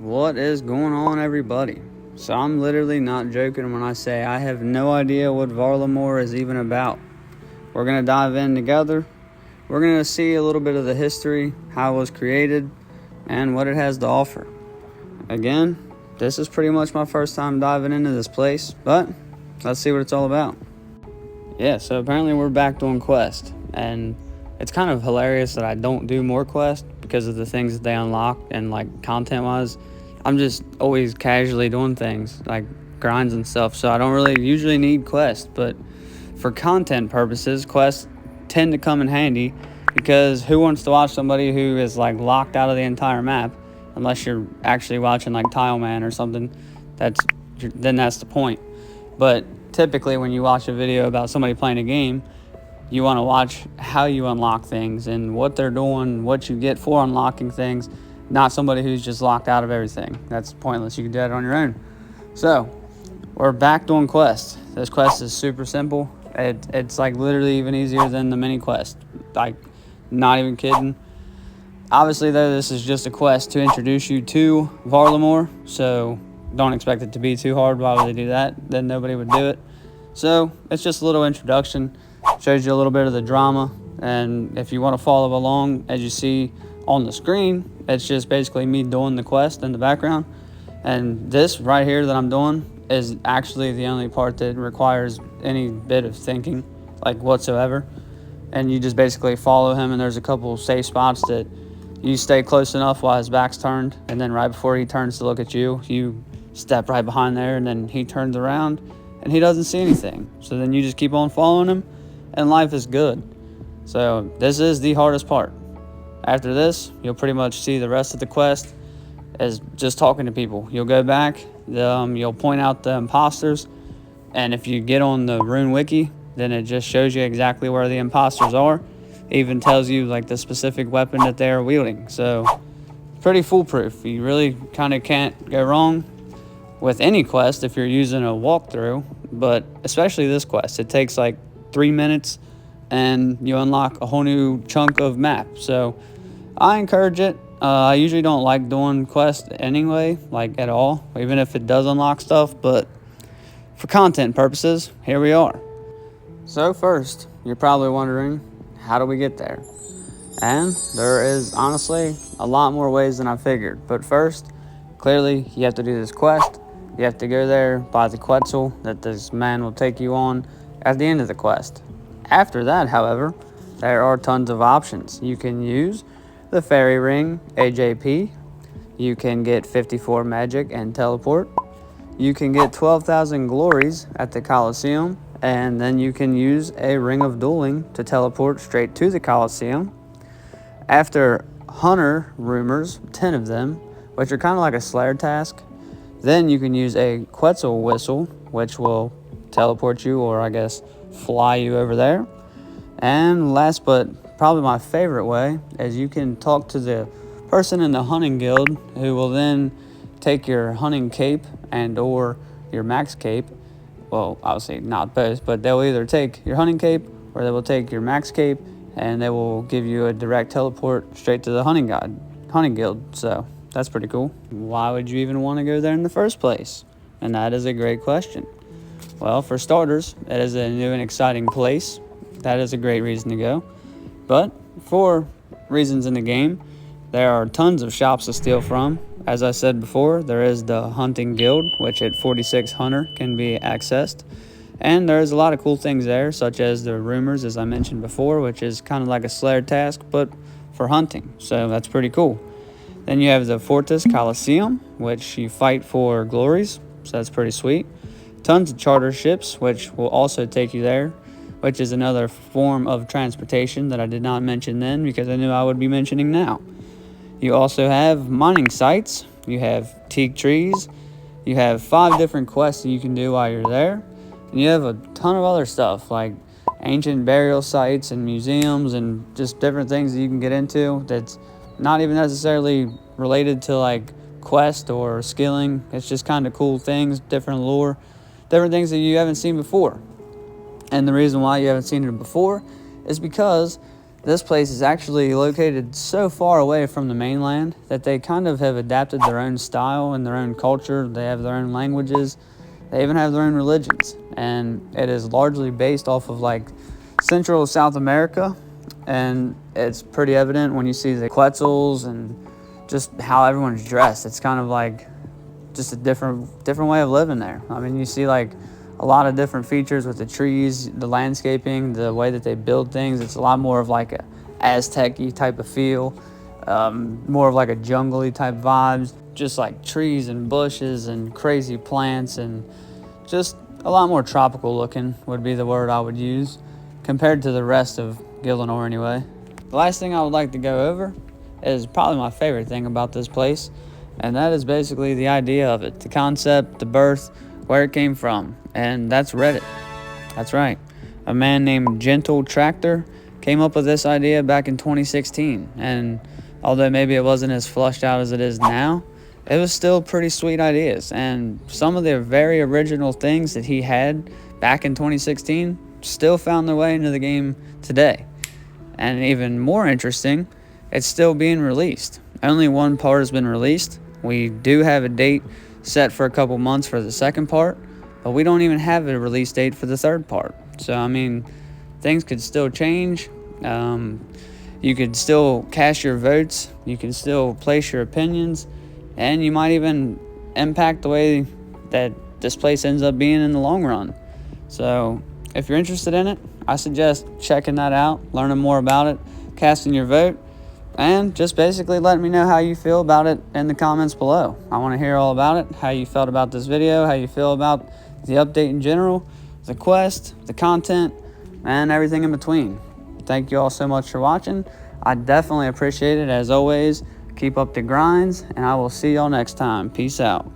What is going on, everybody? So I'm literally not joking when I say I have no idea what Varlamore is even about. We're going to dive in together. We're going to see a little bit of the history, how it was created, and what it has to offer. Again, this is pretty much my first time diving into this place, but let's see what it's all about. Yeah, so apparently we're back doing quest, and it's kind of hilarious that I don't do more quest because of the things that they unlock and like content-wise. I'm just always casually doing things like grinds and stuff, so I don't really usually need quests, but for content purposes, quests tend to come in handy because who wants to watch somebody who is like locked out of the entire map unless you're actually watching like Tile Man or something? Then that's the point. But typically when you watch a video about somebody playing a game, you want to watch how you unlock things and what they're doing, what you get for unlocking things, not somebody who's just locked out of everything. That's pointless. You can do that on your own. So we're back doing quests. This quest is super simple. It's like literally even easier than the mini quest. Like, not even kidding. Obviously, though, this is just a quest to introduce you to Varlamore, so don't expect it to be too hard. Why would they do that? Then nobody would do it. So it's just a little introduction. Shows you a little bit of the drama, and if you want to follow along, as you see on the screen, it's just basically me doing the quest in the background. And this right here that I'm doing is actually the only part that requires any bit of thinking, like whatsoever. And you just basically follow him, and there's a couple safe spots that you stay close enough while his back's turned, and then right before he turns to look at you, you step right behind there, and then he turns around and he doesn't see anything. So then you just keep on following him, and life is good. So this is the hardest part. After this, you'll pretty much see the rest of the quest as just talking to people. You'll go back, you'll point out the imposters, and if you get on the rune wiki, then it just shows you exactly where the imposters are. It even tells you like the specific weapon that they are wielding. So pretty foolproof. You really kind of can't go wrong with any quest if you're using a walkthrough, but especially this quest. It takes like 3 minutes and you unlock a whole new chunk of map. So I encourage it. I usually don't like doing quests anyway, like at all, even if it does unlock stuff, but for content purposes, here we are. So first, you're probably wondering, how do we get there? And there is honestly a lot more ways than I figured. But first, clearly you have to do this quest. You have to go there, buy the Quetzal that this man will take you on at the end of the quest. After that, however, there are tons of options. You can use the Fairy Ring AJP. You can get 54 magic and teleport. You can get 12,000 glories at the Coliseum, and then you can use a Ring of Dueling to teleport straight to the Coliseum. After Hunter Rumors, 10 of them, which are kind of like a Slayer task, then you can use a Quetzal Whistle, which will teleport you, or I guess fly you over there. And last but probably my favorite way is you can talk to the person in the hunting guild who will then take your hunting cape and or your max cape. Well, obviously not both, but they'll either take your hunting cape or they will take your max cape, and they will give you a direct teleport straight to the hunting guild. So that's pretty cool. Why would you even want to go there in the first place? And that is a great question. Well, for starters, it is a new and exciting place. That is a great reason to go. But for reasons in the game, there are tons of shops to steal from. As I said before, there is the Hunting Guild, which at 46 Hunter can be accessed. And there's a lot of cool things there, such as the Rumors, as I mentioned before, which is kind of like a Slayer task, but for hunting. So that's pretty cool. Then you have the Fortress Coliseum, which you fight for glories. So that's pretty sweet. Tons of charter ships, which will also take you there, which is another form of transportation that I did not mention then because I knew I would be mentioning now. You also have mining sites, you have teak trees, you have 5 different quests that you can do while you're there, and you have a ton of other stuff like ancient burial sites and museums and just different things that you can get into that's not even necessarily related to like quest or skilling. It's just kind of cool things, different lore, different things that you haven't seen before. And the reason why you haven't seen it before is because This place is actually located so far away from the mainland that they kind of have adapted their own style and their own culture. They have their own languages. They even have their own religions. And it is largely based off of like Central South America. And it's pretty evident when you see the Quetzals and just how everyone's dressed. It's kind of like just a different way of living there. I mean, you see like a lot of different features with the trees, the landscaping, the way that they build things. It's a lot more of like a Aztec-y type of feel, more of like a jungly type vibes, just like trees and bushes and crazy plants, and just a lot more tropical looking would be the word I would use compared to the rest of Gillinor anyway. The last thing I would like to go over is probably my favorite thing about this place, and that is basically the idea of it, the concept, the birth, where it came from, and that's Reddit. That's right. A man named Gentle Tractor came up with this idea back in 2016, and although maybe it wasn't as flushed out as it is now, it was still pretty sweet ideas, and some of the very original things that he had back in 2016 still found their way into the game today. And even more interesting, it's still being released. Only one part has been released. We do have a date set for a couple months for the second part, but we don't even have a release date for the third part. So, I mean, things could still change. You could still cast your votes. You can still place your opinions. And you might even impact the way that this place ends up being in the long run. So, if you're interested in it, I suggest checking that out, learning more about it, casting your vote, and just basically letting me know how you feel about it in the comments below. I want to hear all about it, how you felt about this video, how you feel about the update in general, the quest, the content, and everything in between. Thank you all so much for watching. I definitely appreciate it as always. Keep up the grinds, and I will see y'all next time. Peace out.